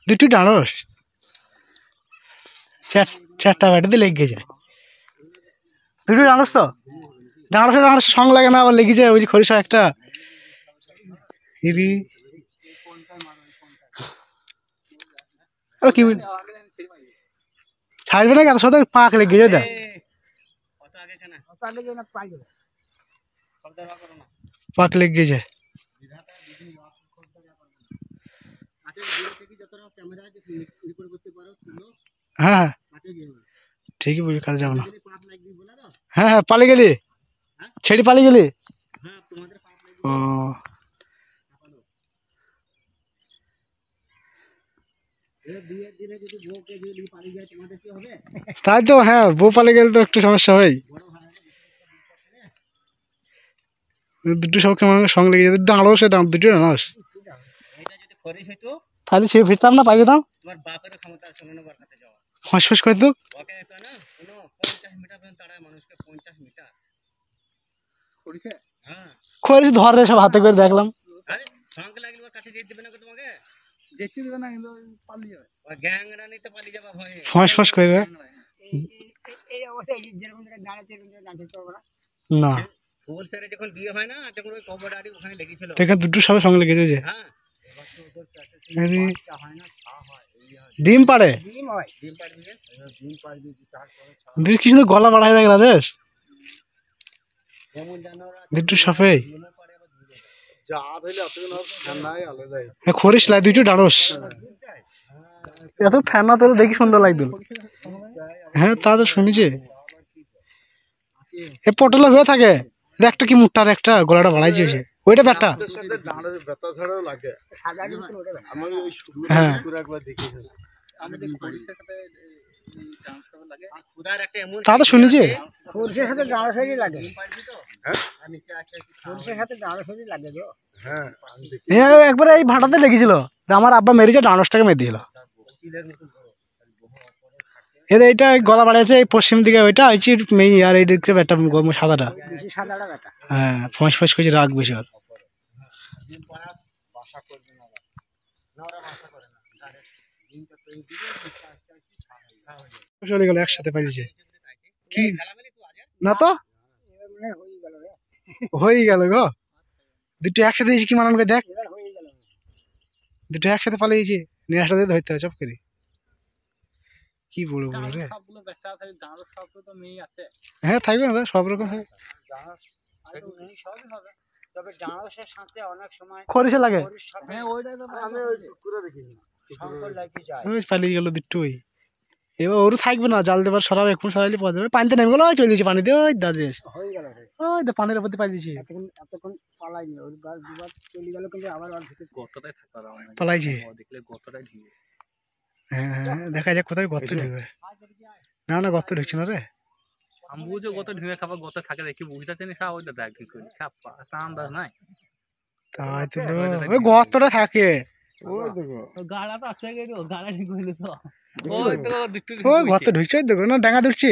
দুটো ঢাঁড়স চারটা ব্যাটাতে লেগে যায়। দুটো ঢাঁড়স তো ঢাঁড়সের সঙ্গ লাগে না, আবার লেগে যায় ওই যে খরিশা একটা কি ছাড়বে না এত সাথে পাক লেগে যায়। পাক লেগে যায়। হ্যাঁ হ্যাঁ ঠিকই বুঝি, কাজে যাবো না। হ্যাঁ হ্যাঁ পালিয়ে গেলি, ছেড়ে পালিয়ে গেলি। ও তাই তো, হ্যাঁ বউ পালিয়ে গেলে তো একটু সমস্যা হয়। দুটো সব কেমন সঙ্গে লেগে যেত, ঢাঁড়স দুটো ঢাঁড়স তাহলে সে ফিরতাম না, পাই যেতাম ফাঁস ফাঁস করে তো। খরিস ধরে সব হাতে করে দেখলাম। ফাঁস ফাঁস করে না, দুটো সব সঙ্গে লেগেছে। ডিম পাড়ে কি সুন্দর গলা বাড়ায় দেখ রাজেশ, দুটো সাপে খরিস লাই দুটো ঢাঁড়স এত ফেনা তো দেখি সুন্দর লাগতো। হ্যাঁ তা তো শুনেছি, এ পটলে হয়ে থাকে। একটা কি মুখটার একটা গলাটা বাড়াইছে ওইটা ব্যাটা। হ্যাঁ তা তো শুনেছি, একবার এই ভাটাতে লেগেছিল, আমার আব্বা মেরেছে, ঢাঁড়সটাকে মেরে দিয়েছিল। এইটা গলা বাড়িয়েছে এই পশ্চিম দিকে, ওইটা হয়েছে মেয়ে, আর এই দিকে একটা সাদাটা। হ্যাঁ ফোঁস ফোঁস করছে, রাগ বেশি আর। চলে গেল একসাথে পাইছে কি না তো হয়ে গেল গো, দুটো একসাথে কি মানান করে দেখ, দুটো একসাথে পালিয়েছে, নিয়ে একসাথে ধরতে হবে চপ করে। কি বলবো রে, হ্যাঁ থাকবে না সব রকম খরিশা লাগে। পালিয়ে গেল দুটোই, এবার ওরও থাকবে না, জাল দেবার সরাব এখন সরাইলে পাওয়া যাবে। পানিতে নেমে গেল, চলে দিয়েছে পানিতে, ওই দাঁড়িয়ে ওই পানির উপর পাই দিয়েছি, পালাইছে। হ্যাঁ হ্যাঁ দেখা যাক কোথায় গর্ত ঢুকবে। না না গর্ত ঢুকছে না রে, বুঝে গত ঢুকে খাবার গত থাকে দেখি বুঝতে চাই না, ওইটা দেখ কি করি আন্দাজ নাই। তাই তো ওই গর্তটা থাকে, ওই দেখো গাড়াটা আছে, গাড়া ঠিক হইলো তো, ওই তো গর্ত ঢুকছে, দেখো না ডাঙা ঢুকছে।